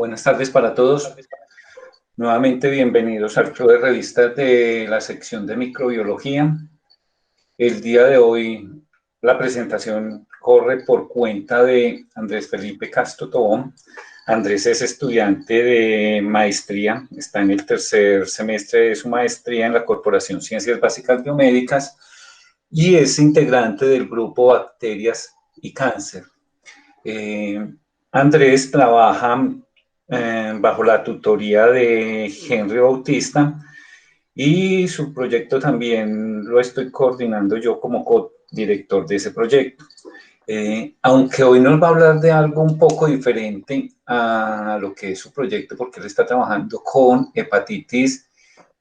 Buenas tardes para todos. Nuevamente bienvenidos al Club de Revistas de la sección de microbiología. El día de hoy la presentación corre por cuenta de Andrés Felipe Castro Tobón. Andrés es estudiante de maestría, está en el tercer semestre de su maestría en la Corporación Ciencias Básicas Biomédicas y es integrante del grupo Bacterias y Cáncer. Andrés trabaja bajo la tutoría de Henry Bautista y su proyecto también lo estoy coordinando yo como co-director de ese proyecto. Aunque hoy nos va a hablar de algo un poco diferente a lo que es su proyecto, porque él está trabajando con hepatitis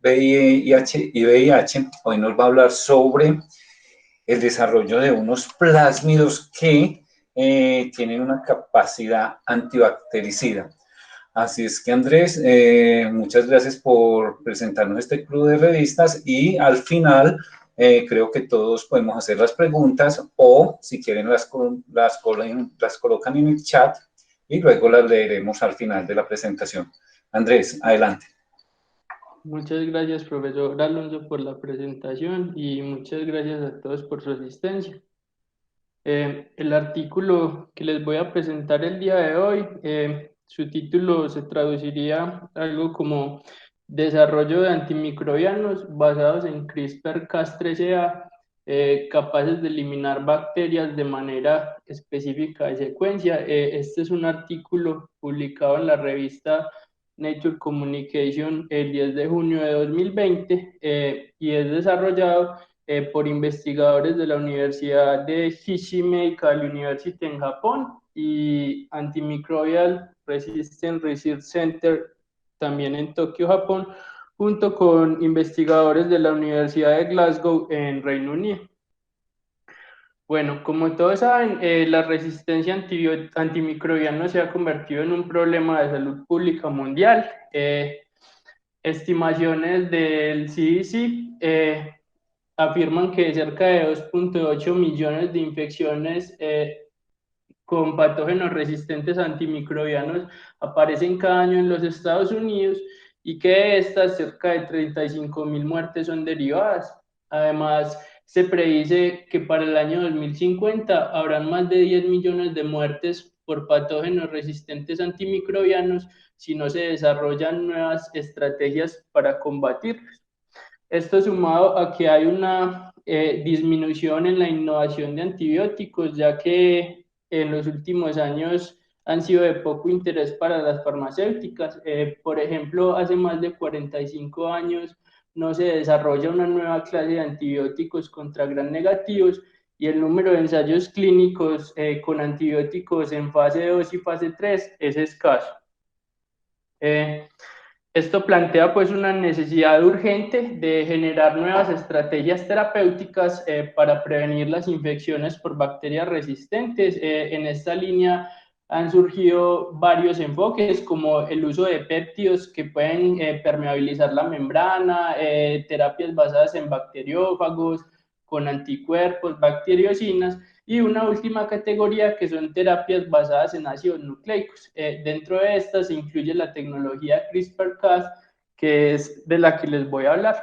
VIH y VIH, hoy nos va a hablar sobre el desarrollo de unos plásmidos que tienen una capacidad antibactericida. Así es que Andrés, muchas gracias por presentarnos este club de revistas y al final creo que todos podemos hacer las preguntas o si quieren las colocan en el chat y luego las leeremos al final de la presentación. Andrés, adelante. Muchas gracias, profesor Alonso, por la presentación y muchas gracias a todos por su asistencia. El artículo que les voy a presentar el día de hoy, su título se traduciría algo como Desarrollo de antimicrobianos basados en CRISPR-Cas9a, capaces de eliminar bacterias de manera específica de secuencia. Este es un artículo publicado en la revista Nature Communication el 10 de junio de 2020 y es desarrollado por investigadores de la Universidad de Hishi Medical University en Japón y Antimicrobial Resistance Research Center también en Tokio, Japón, junto con investigadores de la Universidad de Glasgow en Reino Unido. Bueno, como todos saben, la resistencia antimicrobiana se ha convertido en un problema de salud pública mundial. Estimaciones del CDC afirman que cerca de 2.8 millones de infecciones con patógenos resistentes antimicrobianos aparecen cada año en los Estados Unidos y que de estas cerca de 35.000 muertes son derivadas. Además, se predice que para el año 2050 habrán más de 10 millones de muertes por patógenos resistentes antimicrobianos si no se desarrollan nuevas estrategias para combatirlos. Esto sumado a que hay una disminución en la innovación de antibióticos, ya que en los últimos años han sido de poco interés para las farmacéuticas. Por ejemplo, hace más de 45 años no se desarrolla una nueva clase de antibióticos contra gram negativos y el número de ensayos clínicos con antibióticos en fase 2 y fase 3 es escaso. Esto plantea pues una necesidad urgente de generar nuevas estrategias terapéuticas para prevenir las infecciones por bacterias resistentes. En esta línea han surgido varios enfoques como el uso de péptidos que pueden permeabilizar la membrana, terapias basadas en bacteriófagos, con anticuerpos, bacteriocinas, y una última categoría que son terapias basadas en ácidos nucleicos. Dentro de estas se incluye la tecnología CRISPR-Cas, que es de la que les voy a hablar.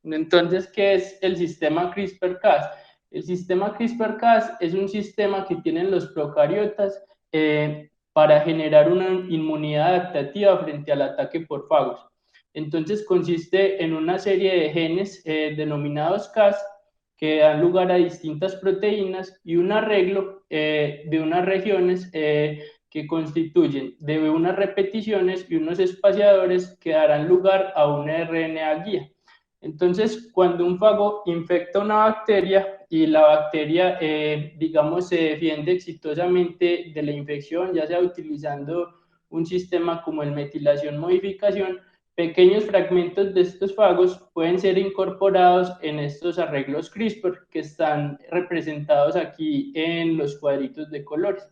Entonces, ¿qué es el sistema CRISPR-Cas? El sistema CRISPR-Cas es un sistema que tienen los procariotas para generar una inmunidad adaptativa frente al ataque por fagos. Entonces, consiste en una serie de genes denominados Cas que dan lugar a distintas proteínas y un arreglo de unas regiones que constituyen de unas repeticiones y unos espaciadores que darán lugar a una RNA guía. Entonces, cuando un fago infecta una bacteria y la bacteria, digamos, se defiende exitosamente de la infección, ya sea utilizando un sistema como el metilación modificación, pequeños fragmentos de estos fagos pueden ser incorporados en estos arreglos CRISPR que están representados aquí en los cuadritos de colores.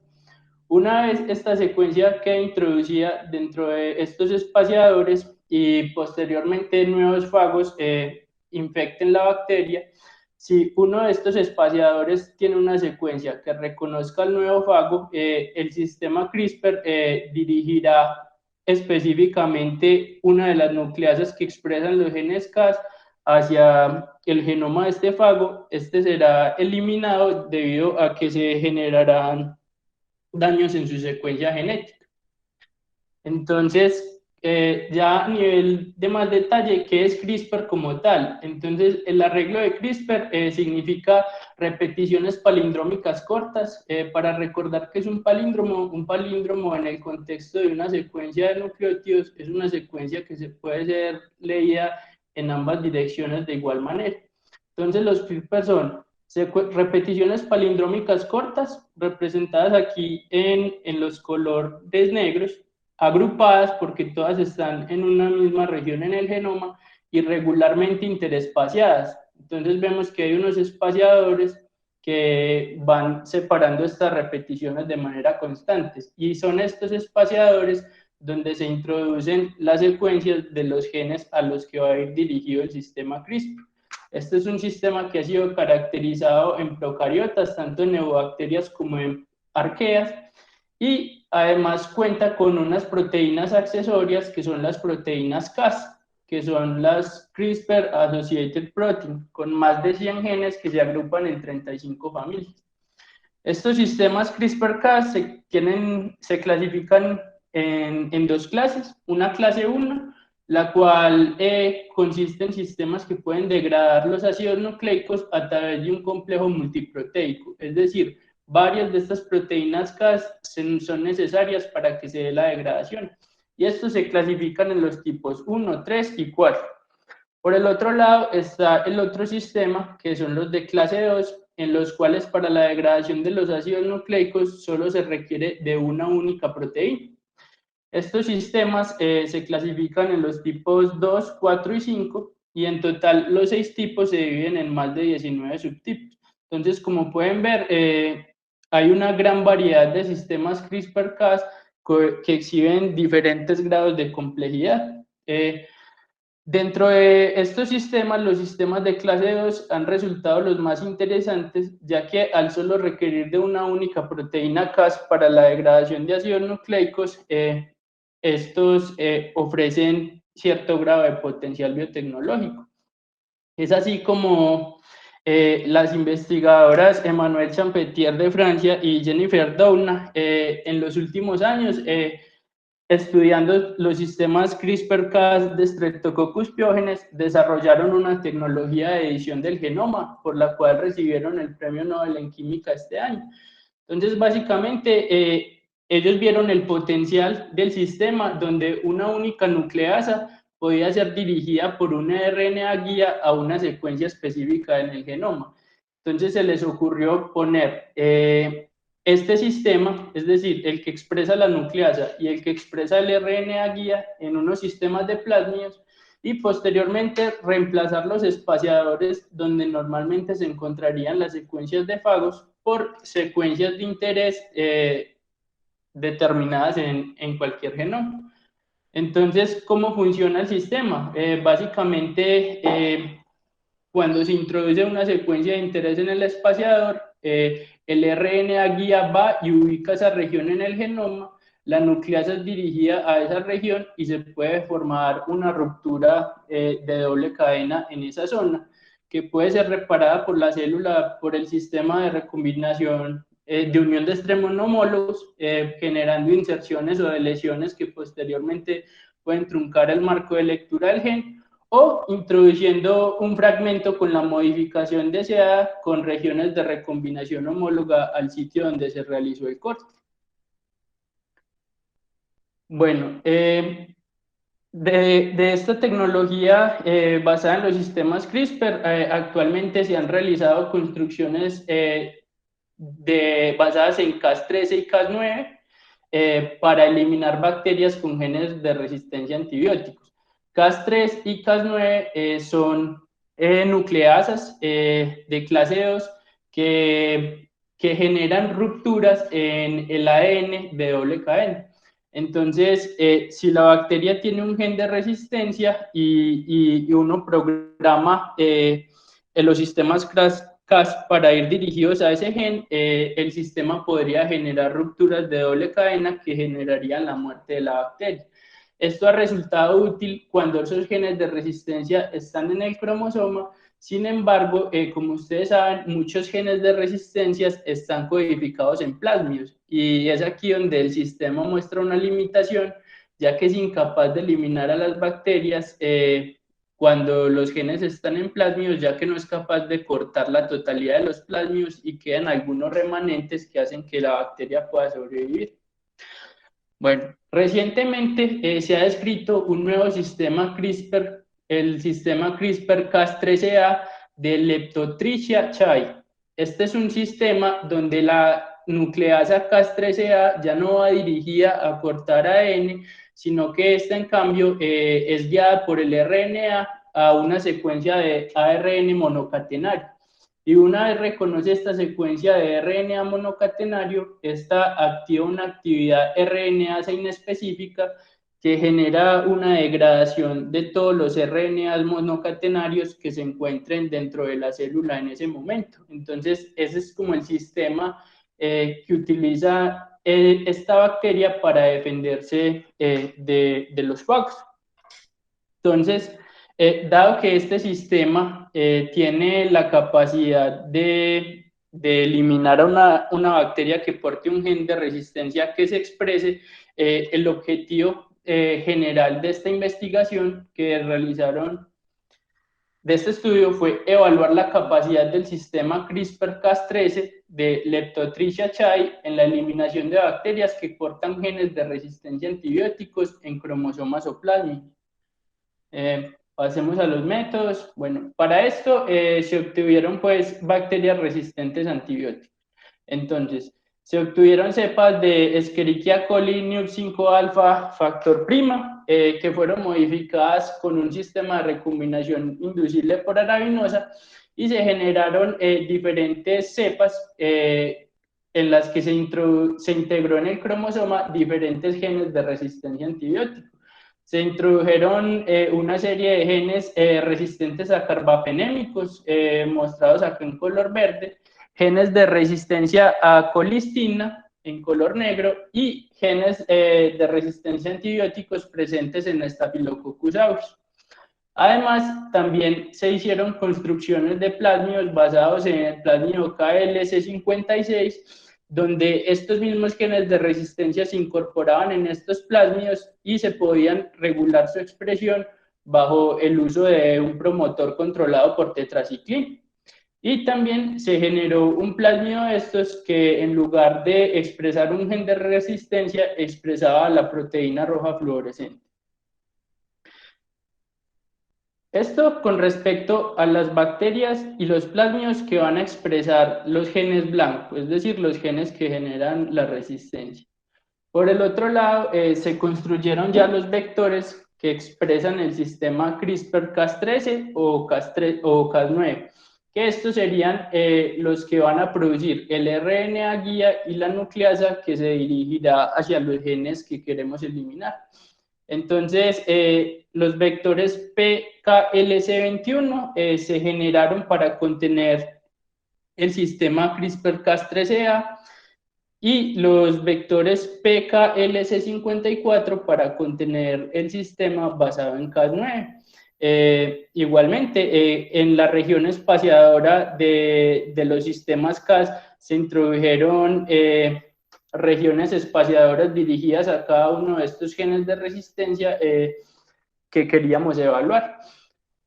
Una vez esta secuencia queda introducida dentro de estos espaciadores y posteriormente nuevos fagos infecten la bacteria, si uno de estos espaciadores tiene una secuencia que reconozca el nuevo fago, el sistema CRISPR dirigirá específicamente una de las nucleasas que expresan los genes Cas hacia el genoma de este fago. Este será eliminado debido a que se generarán daños en su secuencia genética. Entonces, ya a nivel de más detalle, ¿qué es CRISPR como tal? Entonces, el arreglo de CRISPR significa repeticiones palindrómicas cortas. Para recordar que es un palíndromo en el contexto de una secuencia de nucleótidos es una secuencia que se puede ser leída en ambas direcciones de igual manera. Entonces, los CRISPR son repeticiones palindrómicas cortas, representadas aquí en los colores negros, agrupadas porque todas están en una misma región en el genoma y regularmente interespaciadas. Entonces vemos que hay unos espaciadores que van separando estas repeticiones de manera constante, y son estos espaciadores donde se introducen las secuencias de los genes a los que va a ir dirigido el sistema CRISPR. Este es un sistema que ha sido caracterizado en procariotas, tanto en neobacterias como en arqueas, y además cuenta con unas proteínas accesorias que son las proteínas Cas, que son las CRISPR Associated Protein, con más de 100 genes que se agrupan en 35 familias. Estos sistemas CRISPR-Cas se clasifican en dos clases. Una clase 1, la cual consiste en sistemas que pueden degradar los ácidos nucleicos a través de un complejo multiproteico, es decir, varias de estas proteínas Cas son necesarias para que se dé la degradación. Y estos se clasifican en los tipos 1, 3 y 4. Por el otro lado está el otro sistema, que son los de clase 2, en los cuales para la degradación de los ácidos nucleicos solo se requiere de una única proteína. Estos sistemas se clasifican en los tipos 2, 4 y 5, y en total los 6 tipos se dividen en más de 19 subtipos. Entonces, como pueden ver, hay una gran variedad de sistemas CRISPR-Cas que exhiben diferentes grados de complejidad. Dentro de estos sistemas, los sistemas de clase 2 han resultado los más interesantes, ya que al solo requerir de una única proteína Cas para la degradación de ácidos nucleicos, estos ofrecen cierto grado de potencial biotecnológico. Es así como las investigadoras Emmanuelle Champetier de Francia y Jennifer Doudna en los últimos años estudiando los sistemas CRISPR-Cas de Streptococcus pyogenes, desarrollaron una tecnología de edición del genoma, por la cual recibieron el Premio Nobel en Química este año. Entonces, básicamente, ellos vieron el potencial del sistema donde una única nucleasa podía ser dirigida por una RNA guía a una secuencia específica en el genoma. Entonces, se les ocurrió poner este sistema, es decir, el que expresa la nucleasa y el que expresa el RNA guía, en unos sistemas de plásmidos, y posteriormente reemplazar los espaciadores donde normalmente se encontrarían las secuencias de fagos por secuencias de interés determinadas en cualquier genoma. Entonces, ¿cómo funciona el sistema? Básicamente, cuando se introduce una secuencia de interés en el espaciador, el RNA guía va y ubica esa región en el genoma, la nucleasa es dirigida a esa región y se puede formar una ruptura de doble cadena en esa zona, que puede ser reparada por la célula, por el sistema de recombinación de unión de extremos no homólogos, generando inserciones o deleciones que posteriormente pueden truncar el marco de lectura del gen, o introduciendo un fragmento con la modificación deseada con regiones de recombinación homóloga al sitio donde se realizó el corte. Bueno, de esta tecnología basada en los sistemas CRISPR, actualmente se han realizado construcciones basadas en Cas13 y Cas9 para eliminar bacterias con genes de resistencia a antibióticos. Cas3 y Cas9 son nucleasas de clase 2 que generan rupturas en el ADN de doble cadena. Entonces, si la bacteria tiene un gen de resistencia y uno programa los sistemas Cas para ir dirigidos a ese gen, el sistema podría generar rupturas de doble cadena que generarían la muerte de la bacteria. Esto ha resultado útil cuando esos genes de resistencia están en el cromosoma. Sin embargo, como ustedes saben, muchos genes de resistencia están codificados en plásmidos y es aquí donde el sistema muestra una limitación, ya que es incapaz de eliminar a las bacterias cuando los genes están en plásmidos, ya que no es capaz de cortar la totalidad de los plásmidos y quedan algunos remanentes que hacen que la bacteria pueda sobrevivir. Bueno, recientemente se ha descrito un nuevo sistema CRISPR, el sistema CRISPR-Cas13a de Leptotrichia chai. Este es un sistema donde la nucleasa Cas13a ya no va dirigida a cortar ADN, sino que esta en cambio es guiada por el RNA a una secuencia de ARN monocatenario. Y una vez reconoce esta secuencia de RNA monocatenario, esta activa una actividad RNasa inespecífica que genera una degradación de todos los RNAs monocatenarios que se encuentren dentro de la célula en ese momento. Entonces, ese es como el sistema que utiliza esta bacteria para defenderse de los focos. Entonces, dado que este sistema tiene la capacidad de eliminar a una bacteria que porte un gen de resistencia que se exprese, el objetivo general de esta investigación que realizaron de este estudio fue evaluar la capacidad del sistema CRISPR-Cas13 de Leptotrichia chai en la eliminación de bacterias que portan genes de resistencia a antibióticos en cromosomas o plásmidos. Pasemos a los métodos. Bueno, para esto se obtuvieron pues bacterias resistentes a antibióticos. Entonces, se obtuvieron cepas de Escherichia coli NUC5 alfa factor prima, que fueron modificadas con un sistema de recombinación inducible por arabinosa y se generaron diferentes cepas en las que se integró en el cromosoma diferentes genes de resistencia a antibióticos. Se introdujeron una serie de genes resistentes a carbaphenémicos, mostrados acá en color verde, genes de resistencia a colistina en color negro y genes de resistencia a antibióticos presentes en Staphylococcus aureus. Además, también se hicieron construcciones de plásmidos basados en el plásmido KLC56, donde estos mismos genes de resistencia se incorporaban en estos plásmidos y se podían regular su expresión bajo el uso de un promotor controlado por tetraciclina. Y también se generó un plásmido de estos que en lugar de expresar un gen de resistencia, expresaba la proteína roja fluorescente. Esto con respecto a las bacterias y los plásmidos que van a expresar los genes blancos, es decir, los genes que generan la resistencia. Por el otro lado, se construyeron ya los vectores que expresan el sistema CRISPR-Cas13 o Cas9, que estos serían los que van a producir el RNA guía y la nucleasa que se dirigirá hacia los genes que queremos eliminar. Entonces, los vectores PKLC21 se generaron para contener el sistema CRISPR-Cas13a y los vectores PKLC54 para contener el sistema basado en Cas9. Igualmente, en la región espaciadora de los sistemas Cas se introdujeron regiones espaciadoras dirigidas a cada uno de estos genes de resistencia que queríamos evaluar.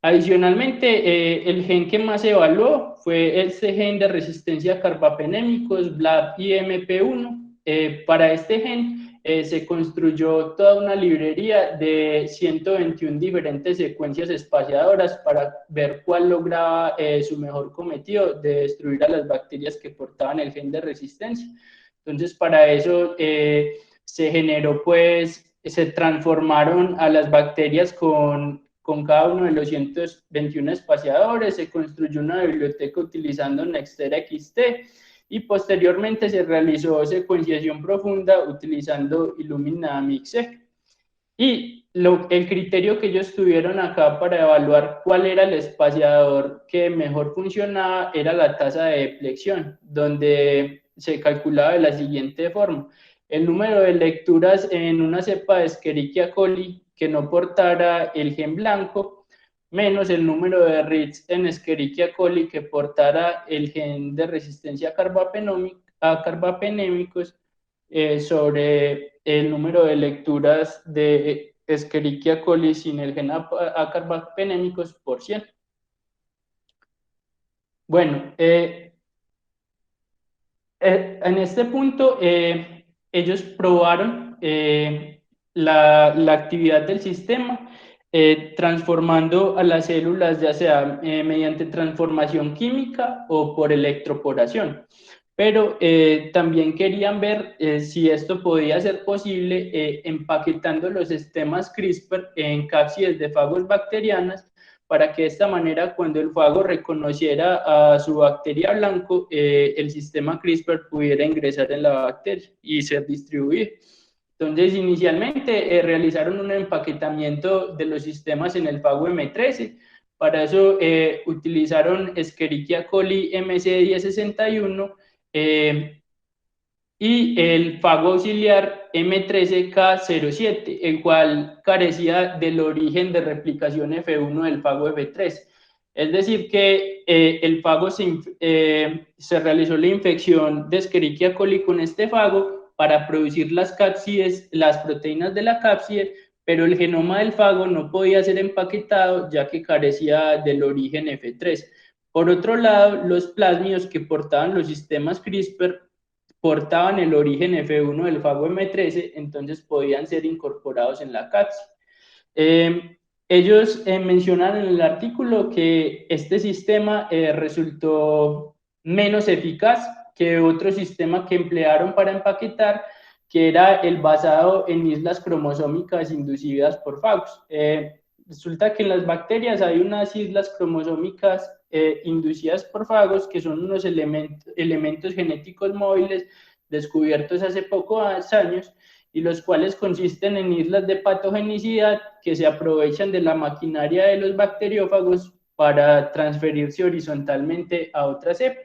Adicionalmente, el gen que más se evaluó fue este gen de resistencia a carbaphenémicos, BLAP-IMP1. Para este gen se construyó toda una librería de 121 diferentes secuencias espaciadoras para ver cuál lograba su mejor cometido de destruir a las bacterias que portaban el gen de resistencia. Entonces, para eso se generó, pues, se transformaron a las bacterias con cada uno de los 121 espaciadores, se construyó una biblioteca utilizando Nextera XT y posteriormente se realizó secuenciación profunda utilizando Illumina Mixec. Y el criterio que ellos tuvieron acá para evaluar cuál era el espaciador que mejor funcionaba era la tasa de deflexión, donde se calculaba de la siguiente forma. el número de lecturas en una cepa de Escherichia coli que no portara el gen blanco, menos el número de reads en Escherichia coli que portara el gen de resistencia a carbapenémicos, sobre el número de lecturas de Escherichia coli sin el gen a carbapenémicos por 100. Bueno, en este punto ellos probaron la actividad del sistema, transformando a las células ya sea mediante transformación química o por electroporación. Pero también querían ver si esto podía ser posible empaquetando los sistemas CRISPR en cápsides de fagos bacterianas, para que de esta manera, cuando el fago reconociera a su bacteria blanco, el sistema CRISPR pudiera ingresar en la bacteria y ser distribuido. Entonces, inicialmente realizaron un empaquetamiento de los sistemas en el fago M13. Para eso utilizaron Escherichia coli MC1061 y el fago auxiliar M13K07, el cual carecía del origen de replicación F1 del fago F3. Es decir, que el fago se realizó la infección de Escherichia coli con este fago para producir las cápsides, las proteínas de la cápside, pero el genoma del fago no podía ser empaquetado ya que carecía del origen F3. Por otro lado, los plásmidos que portaban los sistemas CRISPR portaban el origen F1 del fago M13, entonces podían ser incorporados en la cápside. Ellos mencionan en el artículo que este sistema resultó menos eficaz que otro sistema que emplearon para empaquetar, que era el basado en islas cromosómicas inducidas por fagos. Resulta que en las bacterias hay unas islas cromosómicas inducidas por fagos, que son unos elementos genéticos móviles descubiertos hace pocos años, y los cuales consisten en islas de patogenicidad que se aprovechan de la maquinaria de los bacteriófagos para transferirse horizontalmente a otra cepa.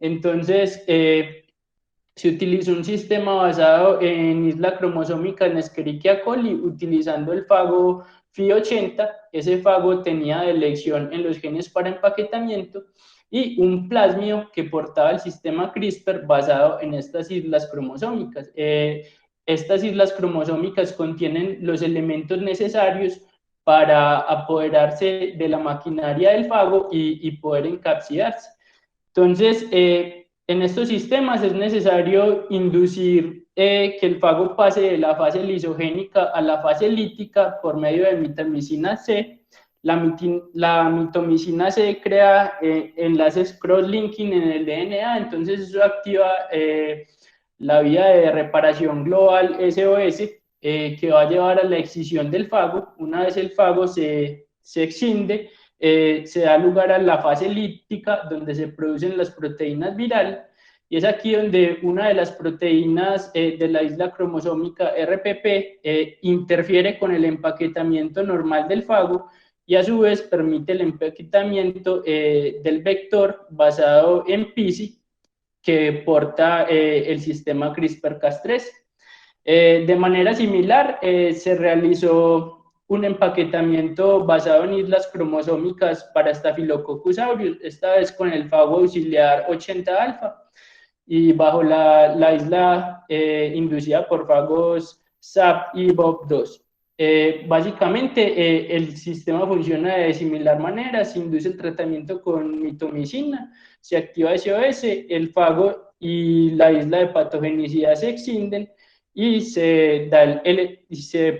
Entonces, se utilizó un sistema basado en isla cromosómica en Escherichia coli, utilizando el fago Fi80. Ese fago tenía elección en los genes para empaquetamiento, y un plásmido que portaba el sistema CRISPR basado en estas islas cromosómicas. Estas islas cromosómicas contienen los elementos necesarios para apoderarse de la maquinaria del fago y poder encapsidarse. Entonces, en estos sistemas es necesario inducir que el fago pase de la fase lisogénica a la fase lítica por medio de mitomicina C. La mitomicina C crea enlaces cross-linking en el DNA, entonces eso activa la vía de reparación global SOS, que va a llevar a la excisión del fago. Una vez el fago se excinde, se da lugar a la fase líptica, donde se producen las proteínas virales, y es aquí donde una de las proteínas de la isla cromosómica RPP interfiere con el empaquetamiento normal del fago, y a su vez permite el empaquetamiento del vector basado en PISI que porta el sistema CRISPR-Cas3. De manera similar, se realizó un empaquetamiento basado en islas cromosómicas para Staphylococcus aureus, esta vez con el fago auxiliar 80-alfa, y bajo la isla inducida por fagos SAP y BOB2. Básicamente, el sistema funciona de similar manera: se induce el tratamiento con mitomicina, se activa SOS, el fago y la isla de patogenicidad se extienden, y se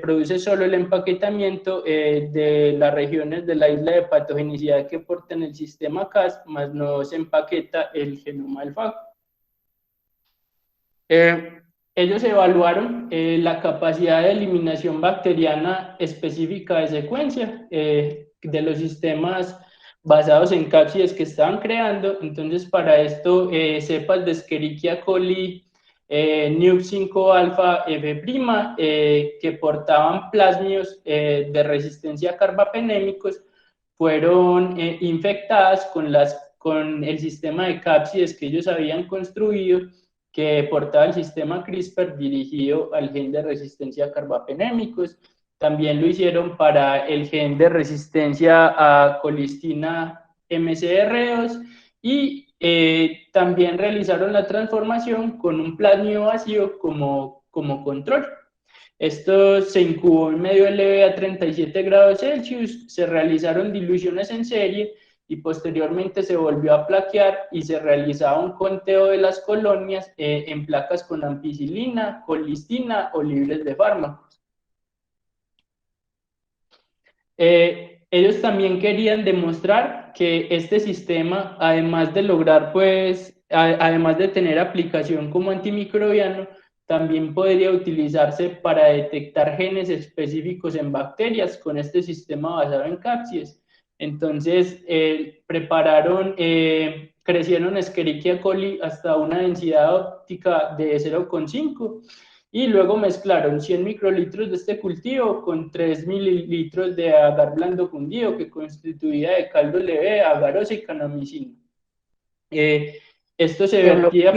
produce solo el empaquetamiento de las regiones de la isla de patogenicidad que portan el sistema Cas, más no se empaqueta el genoma del fago. Ellos evaluaron la capacidad de eliminación bacteriana específica de secuencia de los sistemas basados en cápsides que estaban creando. Entonces, para esto, cepas de Escherichia coli NUC5-alfa F', que portaban plásmidos de resistencia a carbapenémicos, fueron infectadas con el sistema de cápsides que ellos habían construido, que portaba el sistema CRISPR dirigido al gen de resistencia a carbapenémicos. También lo hicieron para el gen de resistencia a colistina MCR2 y también realizaron la transformación con un plasmio vacío como control. Esto se incubó en medio LV a 37 grados Celsius, se realizaron diluciones en serie y posteriormente se volvió a plaquear y se realizaba un conteo de las colonias en placas con ampicilina, colistina o libres de fármacos. Ellos también querían demostrar que este sistema, además de lograr, pues, además de tener aplicación como antimicrobiano, también podría utilizarse para detectar genes específicos en bacterias con este sistema basado en cápsides. Entonces, crecieron Escherichia coli hasta una densidad óptica de 0,5 y luego mezclaron 100 microlitros de este cultivo con 3 mililitros de agar blando fundido que constituía de caldo leve, agarosa y canamicina. Esto se vertía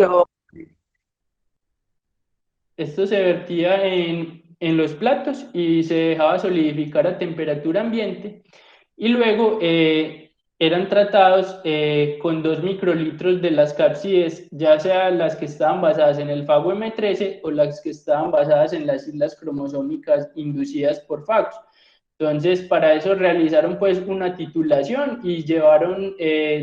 en los platos y se dejaba solidificar a temperatura ambiente y luego eran tratados con 2 microlitros de las cápsides, ya sea las que estaban basadas en el fago M13 o las que estaban basadas en las islas cromosómicas inducidas por fagos. Entonces, para eso realizaron pues una titulación y llevaron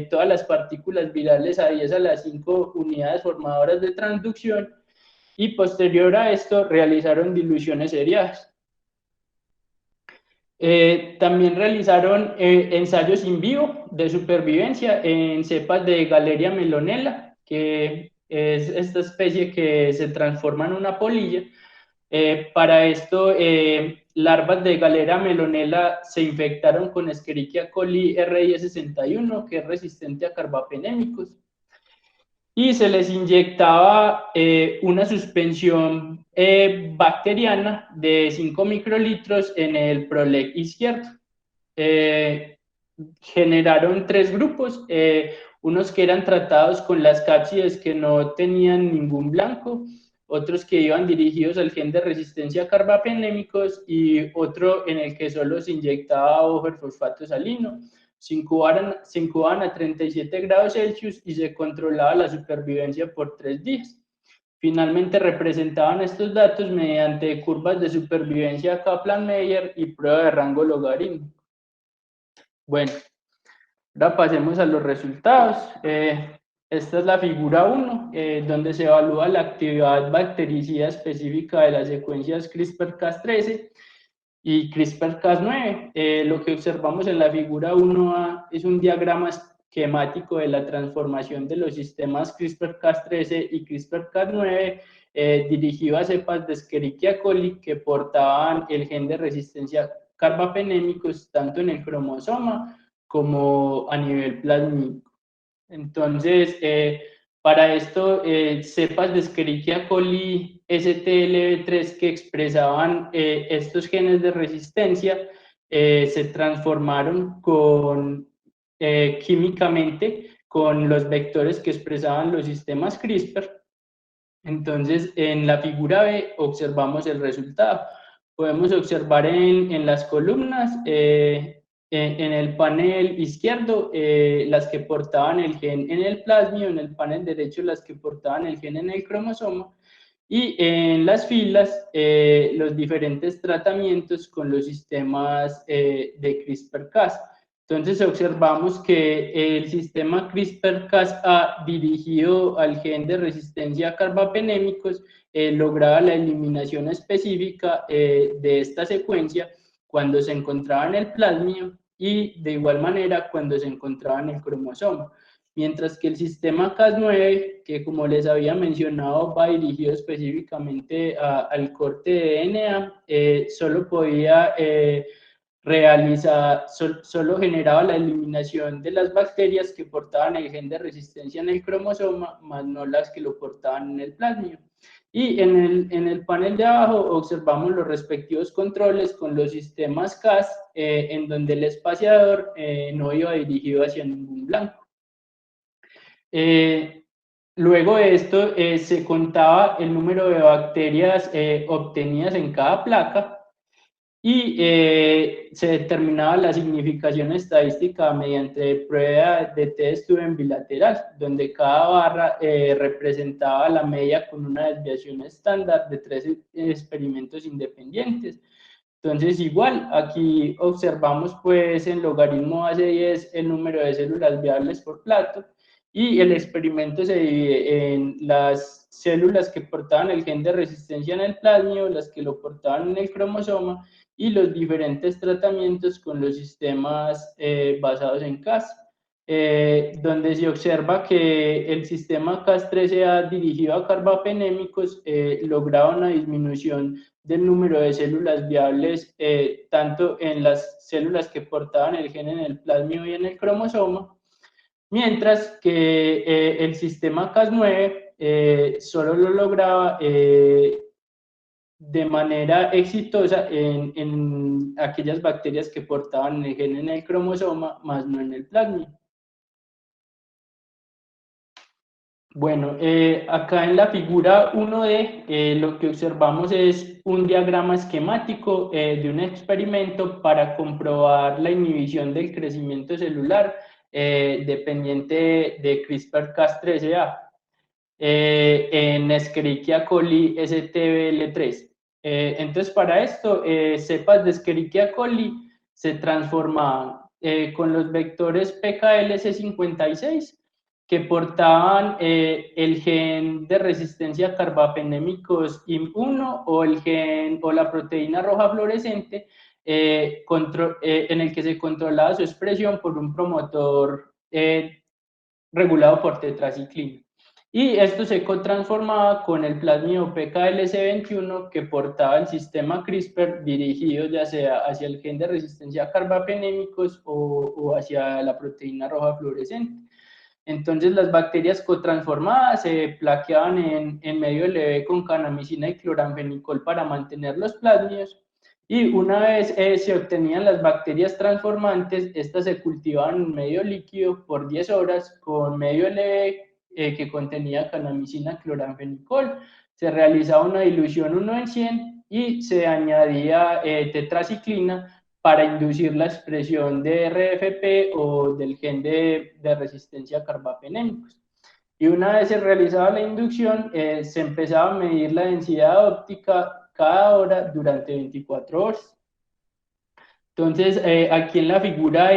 todas las partículas virales a 10 a la 5 unidades formadoras de transducción y posterior a esto realizaron diluciones seriadas. También realizaron ensayos in vivo de supervivencia en cepas de Galeria melonella, que es esta especie que se transforma en una polilla. Para esto, larvas de Galeria melonella se infectaron con Escherichia coli RI61, que es resistente a carbapenémicos, y se les inyectaba una suspensión bacteriana de 5 microlitros en el PROLEG izquierdo. Generaron 3 grupos, unos que eran tratados con las cápsides que no tenían ningún blanco, otros que iban dirigidos al gen de resistencia a carbapenémicos y otro en el que solo se inyectaba fosfato salino. Se incubaban a 37 grados Celsius y se controlaba la supervivencia por 3 días. Finalmente representaban estos datos mediante curvas de supervivencia Kaplan-Meier y prueba de rango logarítmico. Bueno, ahora pasemos a los resultados. Esta es la figura 1, donde se evalúa la actividad bactericida específica de las secuencias CRISPR-Cas13 y CRISPR-Cas9. Lo que observamos en la figura 1A es un diagrama esquemático de la transformación de los sistemas CRISPR-Cas13 y CRISPR-Cas9 dirigido a cepas de Escherichia coli que portaban el gen de resistencia carbapenémicos tanto en el cromosoma como a nivel plasmídico. Entonces, para esto, cepas de Escherichia coli STLV3 que expresaban estos genes de resistencia se transformaron químicamente con los vectores que expresaban los sistemas CRISPR. Entonces, en la figura B observamos el resultado. Podemos observar en las columnas, en el panel izquierdo, las que portaban el gen en el plasmio, en el panel derecho las que portaban el gen en el cromosoma, y en las filas los diferentes tratamientos con los sistemas de CRISPR-Cas. Entonces observamos que el sistema CRISPR-Cas dirigido al gen de resistencia a carbapenémicos lograba la eliminación específica de esta secuencia cuando se encontraba en el plasmio y de igual manera cuando se encontraba en el cromosoma. Mientras que el sistema Cas9, que como les había mencionado va dirigido específicamente al corte de DNA, solo podía solo generaba la eliminación de las bacterias que portaban el gen de resistencia en el cromosoma, más no las que lo portaban en el plasmio. Y en el panel de abajo observamos los respectivos controles con los sistemas Cas, en donde el espaciador no iba dirigido hacia ningún blanco. Luego de esto se contaba el número de bacterias obtenidas en cada placa y se determinaba la significación estadística mediante prueba de test en bilateral, donde cada barra representaba la media con una desviación estándar de 3 experimentos independientes. Entonces, igual, aquí observamos pues en logaritmo base 10 el número de células viables por plato y el experimento se divide en las células que portaban el gen de resistencia en el plasmio, las que lo portaban en el cromosoma y los diferentes tratamientos con los sistemas basados en Cas, donde se observa que el sistema Cas13A dirigido a carbapenémicos lograba una disminución del número de células viables, tanto en las células que portaban el gen en el plasmio y en el cromosoma, mientras que el sistema Cas9 solo lo lograba de manera exitosa en aquellas bacterias que portaban el gen en el cromosoma, más no en el plasmio. Bueno, acá en la figura 1D lo que observamos es un diagrama esquemático de un experimento para comprobar la inhibición del crecimiento celular dependiente de CRISPR-Cas13A en Escherichia coli STBL3. Entonces, para esto, cepas de Escherichia coli se transformaban con los vectores PKLC56 que portaban el gen de resistencia a carbapenémicos IM1 o el gen o la proteína roja fluorescente en el que se controlaba su expresión por un promotor regulado por tetraciclina. Y esto se transformaba con el plasmio PKLC21 que portaba el sistema CRISPR dirigido ya sea hacia el gen de resistencia a carbapenémicos o hacia la proteína roja fluorescente. Entonces las bacterias cotransformadas se plaqueaban en medio LB con canamicina y cloranfenicol para mantener los plasmios y una vez se obtenían las bacterias transformantes, estas se cultivaban en medio líquido por 10 horas con medio LB que contenía canamicina cloranfenicol. Se realizaba una dilución 1 en 100 y se añadía tetraciclina para inducir la expresión de RFP o del gen de resistencia a carbapenémicos. Y una vez se realizaba la inducción, se empezaba a medir la densidad óptica cada hora durante 24 horas. Entonces, aquí en la figura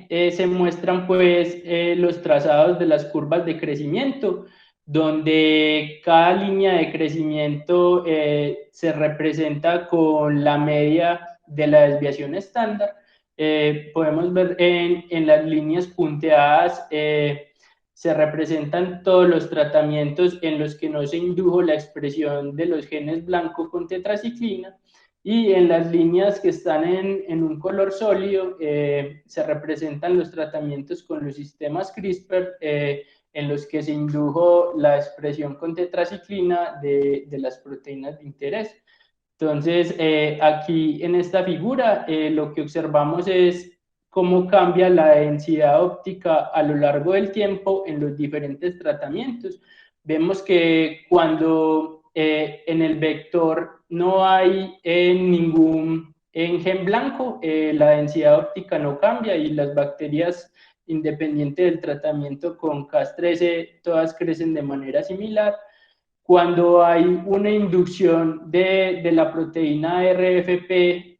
se muestran pues los trazados de las curvas de crecimiento, donde cada línea de crecimiento se representa con la media de la desviación estándar. Podemos ver en las líneas punteadas se representan todos los tratamientos en los que no se indujo la expresión de los genes blanco con tetraciclina, y en las líneas que están en un color sólido se representan los tratamientos con los sistemas CRISPR en los que se indujo la expresión con tetraciclina de las proteínas de interés. Entonces, aquí en esta figura lo que observamos es cómo cambia la densidad óptica a lo largo del tiempo en los diferentes tratamientos. Vemos que cuando en el vector no hay ningún gen blanco, la densidad óptica no cambia y las bacterias, independiente del tratamiento con Cas13, todas crecen de manera similar. Cuando hay una inducción de la proteína RFP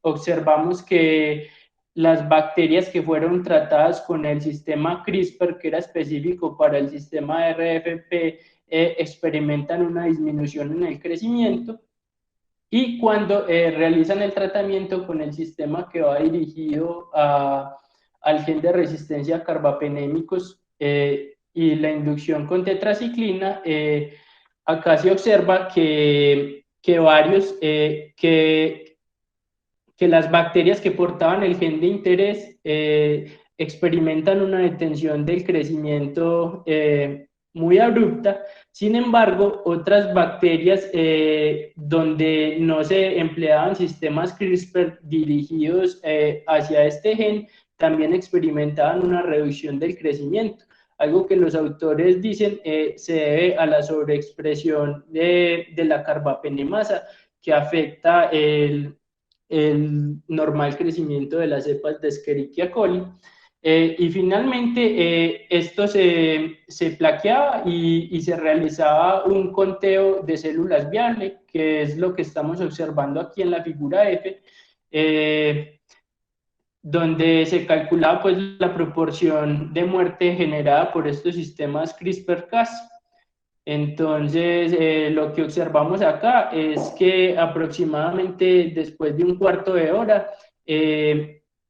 observamos que las bacterias que fueron tratadas con el sistema CRISPR, que era específico para el sistema RFP, experimentan una disminución en el crecimiento, y cuando realizan el tratamiento con el sistema que va dirigido al gen de resistencia a carbapenémicos y la inducción con tetraciclina, acá se observa que las bacterias que portaban el gen de interés experimentan una detención del crecimiento muy abrupta. Sin embargo, otras bacterias donde no se empleaban sistemas CRISPR dirigidos hacia este gen también experimentaban una reducción del crecimiento. Algo que los autores dicen se debe a la sobreexpresión de la carbapenemasa, que afecta el normal crecimiento de las cepas de Escherichia coli. Y finalmente esto se plaqueaba y se realizaba un conteo de células viables, que es lo que estamos observando aquí en la figura F, donde se calculaba pues la proporción de muerte generada por estos sistemas CRISPR-Cas. Entonces, lo que observamos acá es que aproximadamente después de un cuarto de hora,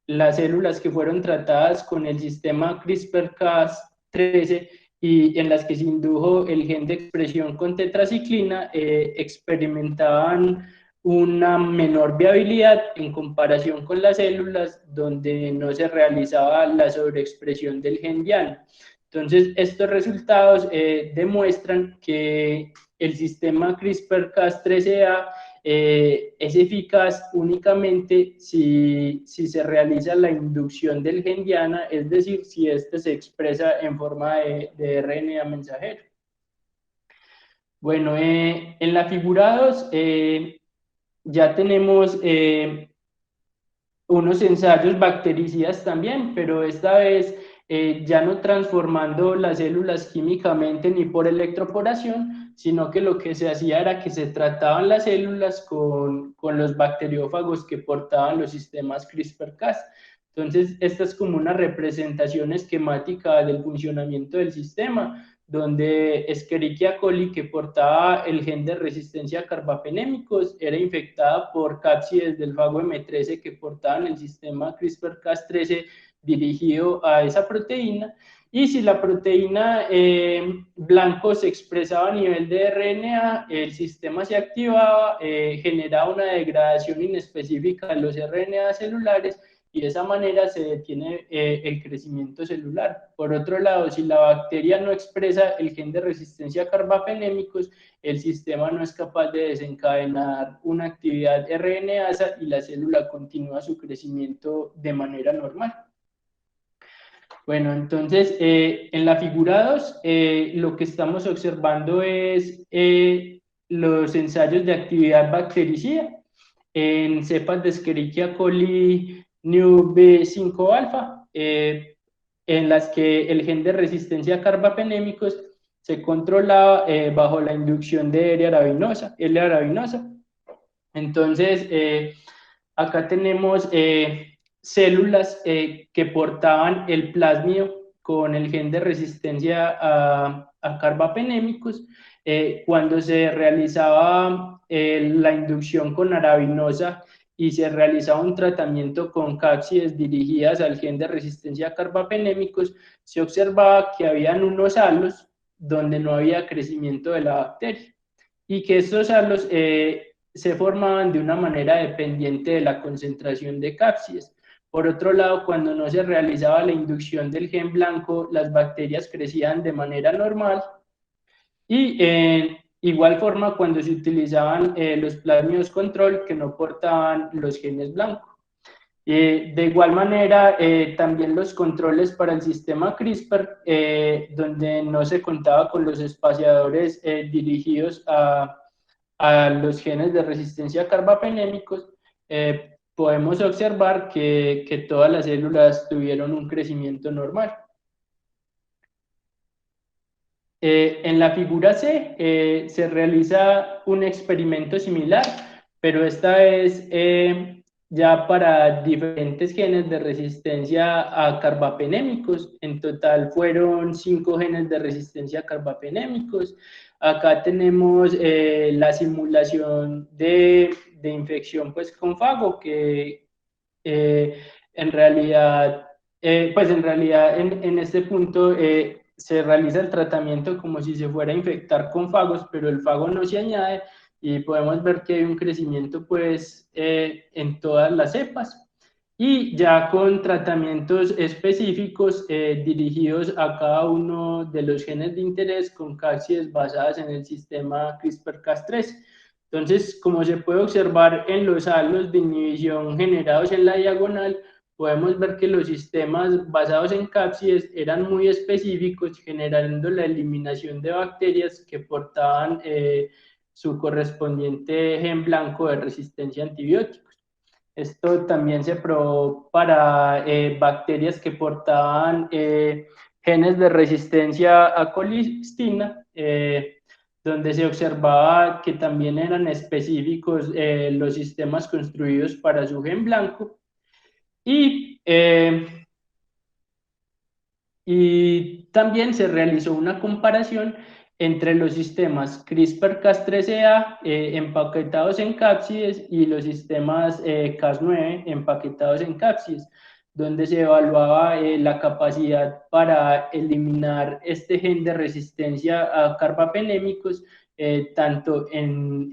las células que fueron tratadas con el sistema CRISPR-Cas13 y en las que se indujo el gen de expresión con tetraciclina, experimentaban una menor viabilidad en comparación con las células donde no se realizaba la sobreexpresión del gen diana. Entonces, estos resultados demuestran que el sistema CRISPR-Cas13A es eficaz únicamente si se realiza la inducción del gen diana, es decir, si este se expresa en forma de RNA mensajero. Bueno, en la figura 2 ya tenemos unos ensayos bactericidas también, pero esta vez ya no transformando las células químicamente ni por electroporación, sino que lo que se hacía era que se trataban las células con los bacteriófagos que portaban los sistemas CRISPR-Cas. Entonces, esta es como una representación esquemática del funcionamiento del sistema, donde Escherichia coli, que portaba el gen de resistencia a carbapenémicos, era infectada por cápsides del fago M13 que portaban el sistema CRISPR-Cas13 dirigido a esa proteína, y si la proteína blanco se expresaba a nivel de RNA, el sistema se activaba, generaba una degradación inespecífica de los RNA celulares, y de esa manera se detiene el crecimiento celular. Por otro lado, si la bacteria no expresa el gen de resistencia a carbapenémicos, el sistema no es capaz de desencadenar una actividad RNasa y la célula continúa su crecimiento de manera normal. Bueno, entonces, en la figura 2, lo que estamos observando es los ensayos de actividad bactericida en cepas de Escherichia coli New B5-alfa, en las que el gen de resistencia a carbapenémicos se controlaba bajo la inducción de L-arabinosa. Entonces, acá tenemos células que portaban el plásmido con el gen de resistencia a carbapenémicos. Cuando se realizaba la inducción con arabinosa y se realizaba un tratamiento con cápsides dirigidas al gen de resistencia a carbapenémicos, se observaba que habían unos halos donde no había crecimiento de la bacteria y que estos halos se formaban de una manera dependiente de la concentración de cápsides. Por otro lado, cuando no se realizaba la inducción del gen blanco, las bacterias crecían de manera normal, y igual forma cuando se utilizaban los plásmidos control que no portaban los genes blancos. De igual manera, también los controles para el sistema CRISPR, donde no se contaba con los espaciadores dirigidos a los genes de resistencia a carbapenémicos, podemos observar que todas las células tuvieron un crecimiento normal. En la figura C se realiza un experimento similar, pero esta vez ya para diferentes genes de resistencia a carbapenémicos. En total fueron 5 genes de resistencia a carbapenémicos. Acá tenemos la simulación de infección pues, con fago, que en realidad en este punto se realiza el tratamiento como si se fuera a infectar con fagos, pero el fago no se añade y podemos ver que hay un crecimiento pues en todas las cepas, y ya con tratamientos específicos dirigidos a cada uno de los genes de interés con cápsides basadas en el sistema CRISPR-Cas13. Entonces, como se puede observar en los halos de inhibición generados en la diagonal, podemos ver que los sistemas basados en cápsides eran muy específicos, generando la eliminación de bacterias que portaban su correspondiente gen blanco de resistencia a antibióticos. Esto también se probó para bacterias que portaban genes de resistencia a colistina, donde se observaba que también eran específicos los sistemas construidos para su gen blanco. Y también se realizó una comparación entre los sistemas CRISPR-Cas9 empaquetados en cápsides y los sistemas Cas9 empaquetados en cápsides, donde se evaluaba la capacidad para eliminar este gen de resistencia a carbapenémicos, tanto en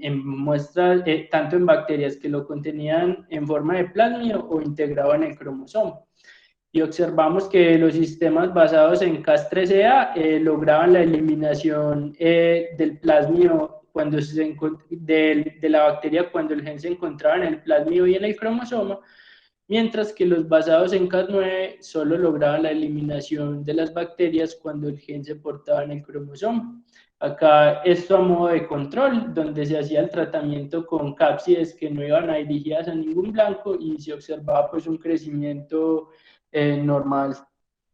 bacterias que lo contenían en forma de plasmio o integrado en el cromosoma. Y observamos que los sistemas basados en Cas13a lograban la eliminación del plasmio de la bacteria cuando el gen se encontraba en el plasmio y en el cromosoma, mientras que los basados en Cas9 solo lograban la eliminación de las bacterias cuando el gen se portaba en el cromosoma. Acá esto a modo de control, donde se hacía el tratamiento con cápsides que no iban a dirigidas a ningún blanco y se observaba pues un crecimiento normal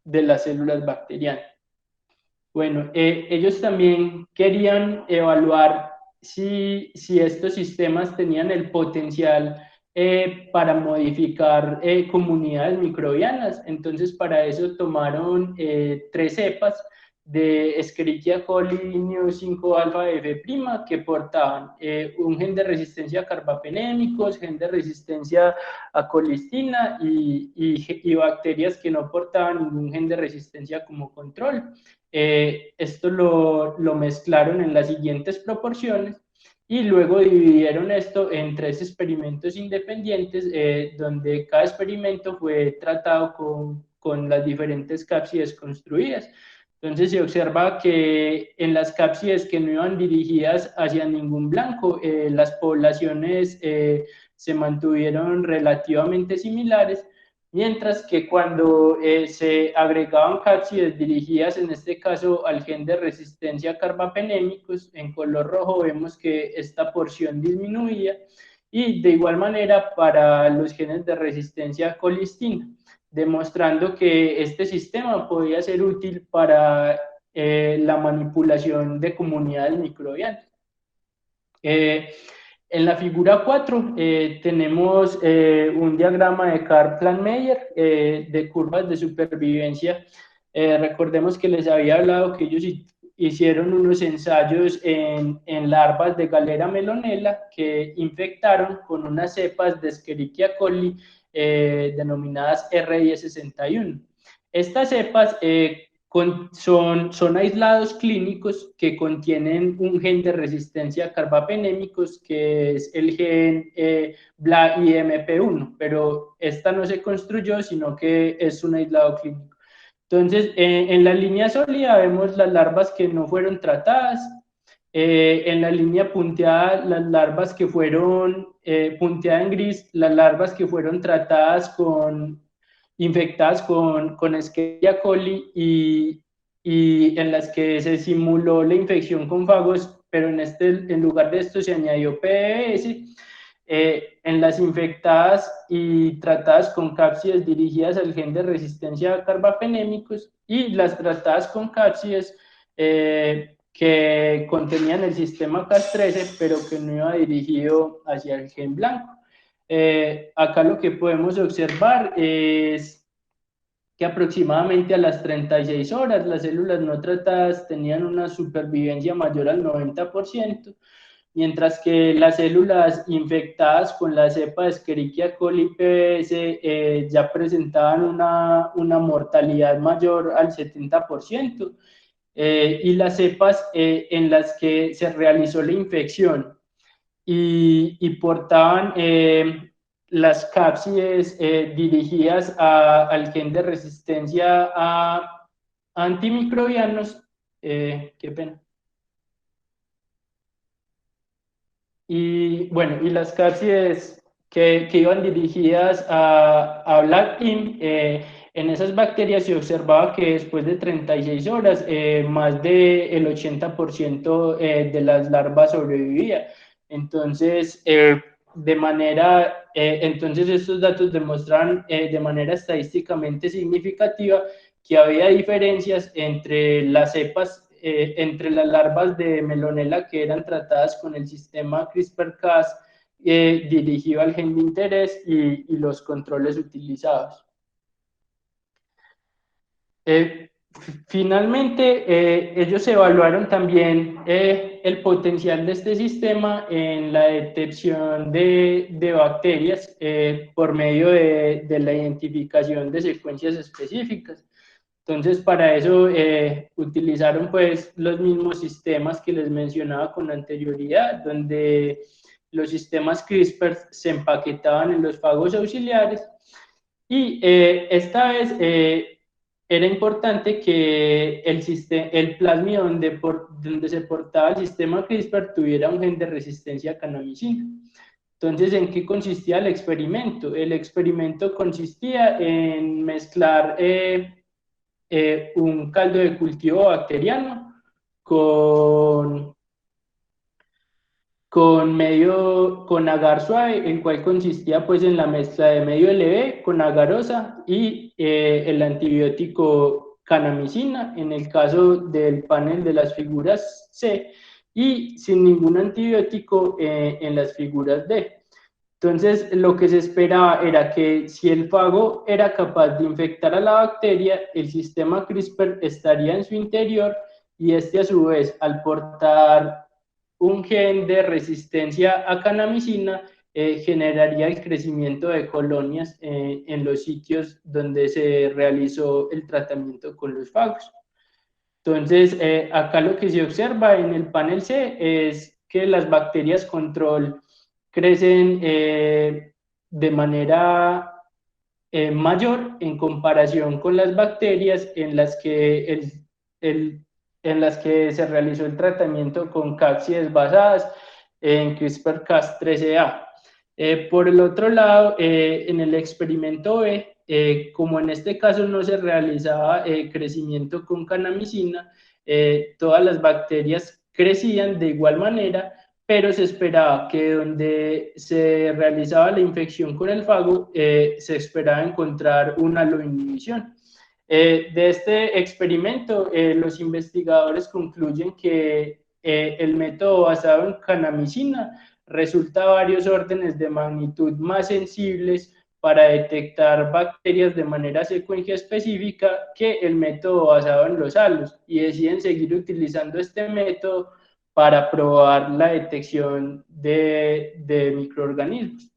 de las células bacterianas. Bueno, ellos también querían evaluar si estos sistemas tenían el potencial para modificar comunidades microbianas. Entonces, para eso tomaron 3 cepas de Escherichia coli New5 alfa F' que portaban un gen de resistencia a carbapenémicos, gen de resistencia a colistina y bacterias que no portaban ningún gen de resistencia como control. Esto lo mezclaron en las siguientes proporciones y luego dividieron esto en 3 experimentos independientes, donde cada experimento fue tratado con las diferentes cápsides construidas. Entonces se observa que en las cápsides que no iban dirigidas hacia ningún blanco, las poblaciones se mantuvieron relativamente similares, mientras que cuando se agregaban cápsides dirigidas, en este caso, al gen de resistencia a carbapenémicos, en color rojo vemos que esta porción disminuía, y de igual manera para los genes de resistencia a colistina, demostrando que este sistema podía ser útil para la manipulación de comunidades microbianas. En la figura 4 tenemos un diagrama de Kaplan-Meier de curvas de supervivencia. Recordemos que les había hablado que ellos hicieron unos ensayos en larvas de Galera melonella que infectaron con unas cepas de Escherichia coli denominadas R1061. Estas cepas son aislados clínicos que contienen un gen de resistencia a carbapenémicos, que es el gen BLA-IMP1, pero esta no se construyó, sino que es un aislado clínico. Entonces, en la línea sólida vemos las larvas que no fueron tratadas. En la línea punteada, las larvas que fueron, punteada en gris, las larvas que fueron tratadas infectadas con Escherichia coli y en las que se simuló la infección con fagos, pero en lugar de esto se añadió PBS. En las infectadas y tratadas con cápsides dirigidas al gen de resistencia a carbapenémicos, y las tratadas con cápsides que contenían el sistema Cas13, pero que no iba dirigido hacia el gen blanco. Acá lo que podemos observar es que aproximadamente a las 36 horas las células no tratadas tenían una supervivencia mayor al 90%, mientras que las células infectadas con la cepa Escherichia coli PBS ya presentaban una mortalidad mayor al 70%, y las cepas en las que se realizó la infección y portaban las cápsides dirigidas al gen de resistencia a antimicrobianos, qué pena. Y bueno, y las cápsides que iban dirigidas a Black Team. En esas bacterias se observaba que después de 36 horas, más del 80% de las larvas sobrevivía. Entonces, entonces estos datos demostraron de manera estadísticamente significativa que había diferencias entre las cepas, entre las larvas de Melonella que eran tratadas con el sistema CRISPR-Cas dirigido al gen de interés y los controles utilizados. Finalmente, ellos evaluaron también el potencial de este sistema en la detección de bacterias por medio de la identificación de secuencias específicas. Entonces, para eso utilizaron pues los mismos sistemas que les mencionaba con anterioridad, donde los sistemas CRISPR se empaquetaban en los fagos auxiliares y esta vez era importante que el plasmid donde se portaba el sistema CRISPR tuviera un gen de resistencia a canamicina. Entonces, ¿en qué consistía el experimento? El experimento consistía en mezclar un caldo de cultivo bacteriano con, con agar suave, el cual consistía pues en la mezcla de medio LB con agarosa y el antibiótico canamicina, en el caso del panel de las figuras C, y sin ningún antibiótico en las figuras D. Entonces, lo que se esperaba era que si el fago era capaz de infectar a la bacteria, el sistema CRISPR estaría en su interior y este a su vez, al portar un gen de resistencia a canamicina, generaría el crecimiento de colonias en los sitios donde se realizó el tratamiento con los fagos. Entonces, acá lo que se observa en el panel C es que las bacterias control crecen de manera mayor en comparación con las bacterias en las que, en las que se realizó el tratamiento con cápsides basadas en CRISPR-Cas13a. Por el otro lado, en el experimento B, como en este caso no se realizaba crecimiento con canamicina, todas las bacterias crecían de igual manera, pero se esperaba que donde se realizaba la infección con el fago, se esperaba encontrar una aloinhibición. De este experimento, los investigadores concluyen que el método basado en canamicina resulta varios órdenes de magnitud más sensibles para detectar bacterias de manera secuencia específica que el método basado en los halos, y deciden seguir utilizando este método para probar la detección de microorganismos.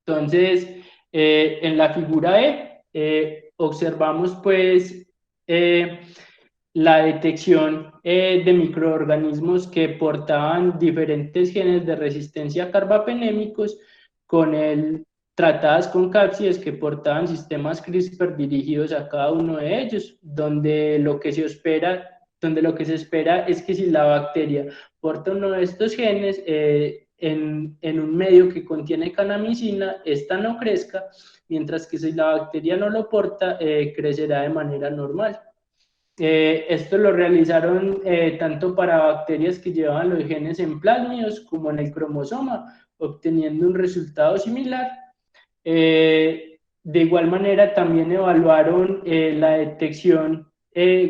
Entonces, en la figura E, observamos pues la detección de microorganismos que portaban diferentes genes de resistencia a carbapenémicos tratadas con cápsides que portaban sistemas CRISPR dirigidos a cada uno de ellos, donde lo que se espera es que si la bacteria porta uno de estos genes en un medio que contiene canamicina, esta no crezca, mientras que si la bacteria no lo porta, crecerá de manera normal. Esto lo realizaron tanto para bacterias que llevaban los genes en plásmidos como en el cromosoma, obteniendo un resultado similar. De igual manera, también evaluaron la detección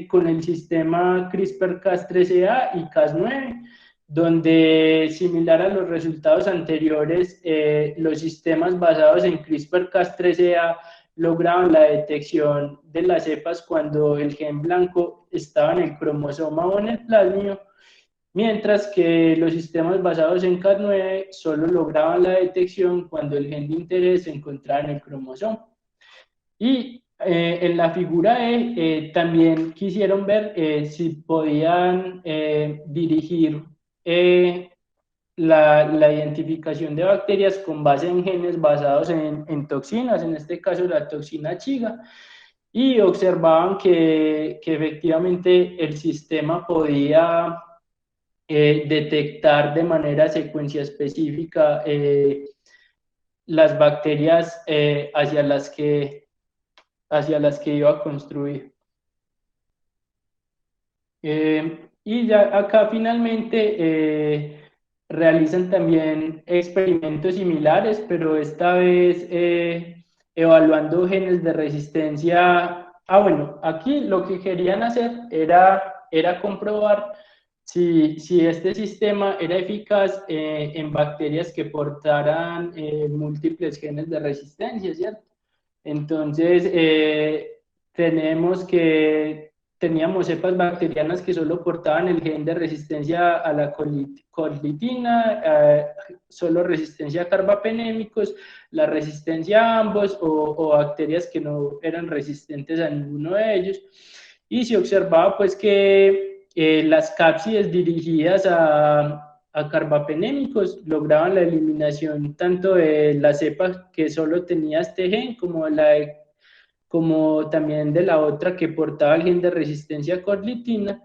con el sistema CRISPR-Cas13a y Cas9, donde, similar a los resultados anteriores, los sistemas basados en CRISPR-Cas13a lograban la detección de las cepas cuando el gen blanco estaba en el cromosoma o en el plásmido, mientras que los sistemas basados en Cas9 solo lograban la detección cuando el gen de interés se encontraba en el cromosoma. Y en la figura E también quisieron ver si podían dirigir la identificación de bacterias con base en genes basados en toxinas, en este caso la toxina Chiga, y observaban que efectivamente el sistema podía detectar de manera secuencia específica las bacterias hacia las que iba a construir. Y ya acá finalmente realizan también experimentos similares, pero esta vez evaluando genes de resistencia. Bueno, aquí lo que querían hacer era comprobar si este sistema era eficaz en bacterias que portaran múltiples genes de resistencia, ¿cierto? Entonces, teníamos cepas bacterianas que solo portaban el gen de resistencia a la colitina, solo resistencia a carbapenémicos, la resistencia a ambos o bacterias que no eran resistentes a ninguno de ellos. Y se observaba pues que las cápsides dirigidas a carbapenémicos lograban la eliminación tanto de la cepa que solo tenía este gen como también de la otra que portaba el gen de resistencia a corlitina.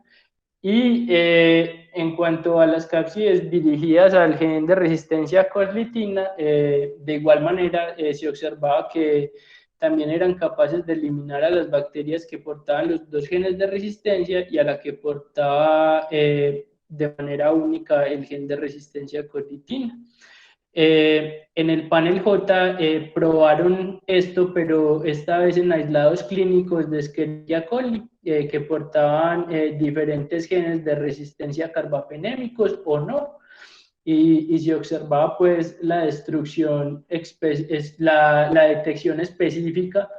Y en cuanto a las cápsides dirigidas al gen de resistencia a corlitina, de igual manera se observaba que también eran capaces de eliminar a las bacterias que portaban los dos genes de resistencia y a la que portaba de manera única el gen de resistencia a corlitina. En el panel J probaron esto, pero esta vez en aislados clínicos de Escherichia coli, que portaban diferentes genes de resistencia a carbapenémicos o no. Y se observaba pues la destrucción, la detección específica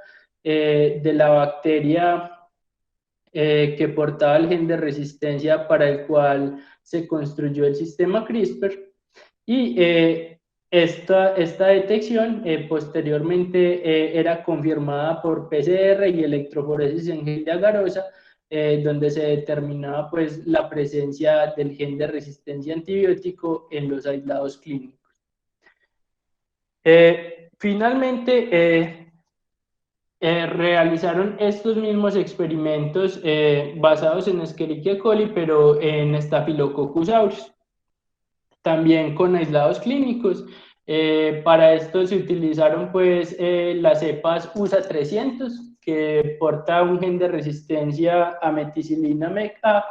de la bacteria que portaba el gen de resistencia para el cual se construyó el sistema CRISPR. Y esta detección posteriormente era confirmada por PCR y electroforesis en gel de agarosa, donde se determinaba pues la presencia del gen de resistencia antibiótico en los aislados clínicos. Finalmente, realizaron estos mismos experimentos basados en Escherichia coli, pero en Staphylococcus aureus, también con aislados clínicos. Para esto se utilizaron pues las cepas USA 300, que porta un gen de resistencia a meticilina MECA,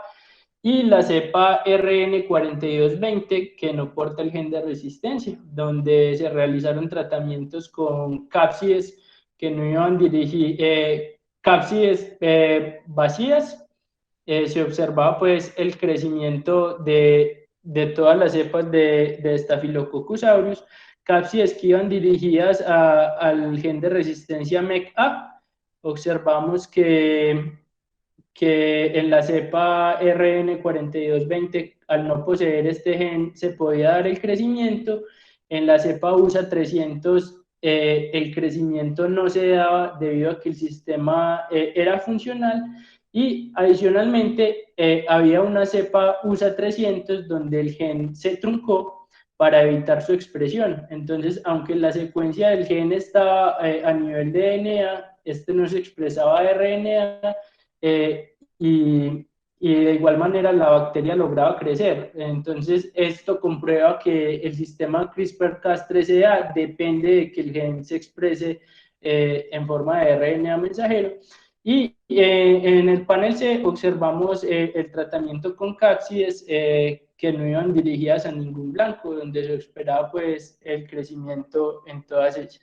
y la cepa RN4220, que no porta el gen de resistencia, donde se realizaron tratamientos con cápsides que no iban dirigidas, cápsides vacías. Se observaba pues el crecimiento de todas las cepas de Staphylococcus aureus, cápsides que iban dirigidas al gen de resistencia MECA. Observamos que en la cepa RN4220, al no poseer este gen, se podía dar el crecimiento. En la cepa USA 300, el crecimiento no se daba debido a que el sistema era funcional. Y adicionalmente, había una cepa USA 300 donde el gen se truncó para evitar su expresión. Entonces, aunque la secuencia del gen estaba a nivel de DNA, este no se expresaba RNA, y de igual manera la bacteria lograba crecer. Entonces, esto comprueba que el sistema CRISPR-Cas9a depende de que el gen se exprese en forma de RNA mensajero. Y en el panel C observamos el tratamiento con cápsides que no iban dirigidas a ningún blanco, donde se esperaba pues el crecimiento en todas ellas.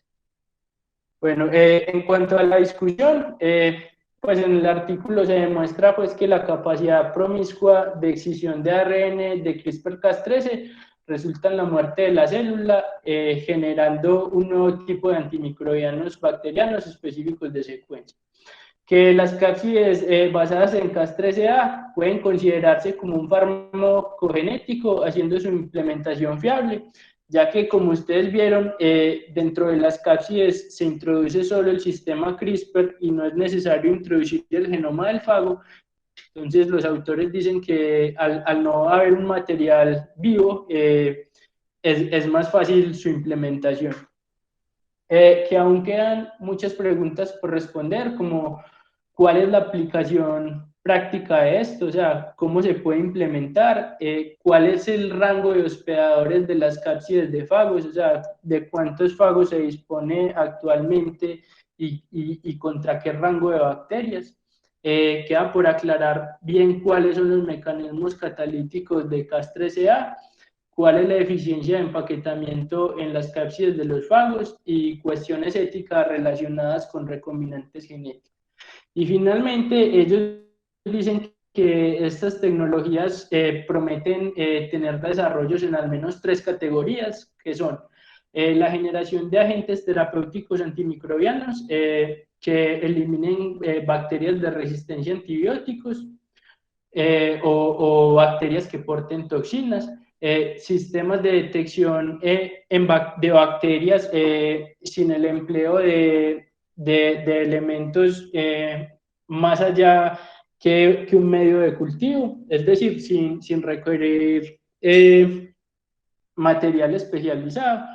Bueno, en cuanto a la discusión, pues en el artículo se demuestra pues que la capacidad promiscua de excisión de ARN de CRISPR-Cas9 resulta en la muerte de la célula, generando un nuevo tipo de antimicrobianos bacterianos específicos de secuencia. Que las cápsides basadas en Cas9a pueden considerarse como un farmacogenético, haciendo su implementación fiable, ya que, como ustedes vieron, dentro de las cápsides se introduce solo el sistema CRISPR y no es necesario introducir el genoma del fago. Entonces, los autores dicen que al no haber un material vivo, es más fácil su implementación. Que aún quedan muchas preguntas por responder, como cuál es la aplicación práctica de esto, o sea, cómo se puede implementar, cuál es el rango de hospedadores de las cápsides de fagos, o sea, de cuántos fagos se dispone actualmente y contra qué rango de bacterias. Queda por aclarar bien cuáles son los mecanismos catalíticos de Cas3a, cuál es la eficiencia de empaquetamiento en las cápsides de los fagos y cuestiones éticas relacionadas con recombinantes genéticos. Y finalmente, ellos dicen que estas tecnologías prometen tener desarrollos en al menos 3 categorías, que son la generación de agentes terapéuticos antimicrobianos que eliminen bacterias de resistencia a antibióticos, o bacterias que porten toxinas, sistemas de detección de bacterias sin el empleo de elementos más allá que un medio de cultivo, es decir, sin requerir material especializado,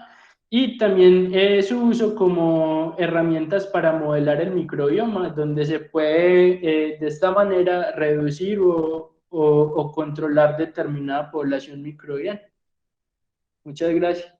y también su uso como herramientas para modelar el microbioma, donde se puede de esta manera reducir o controlar determinada población microbiana. Muchas gracias.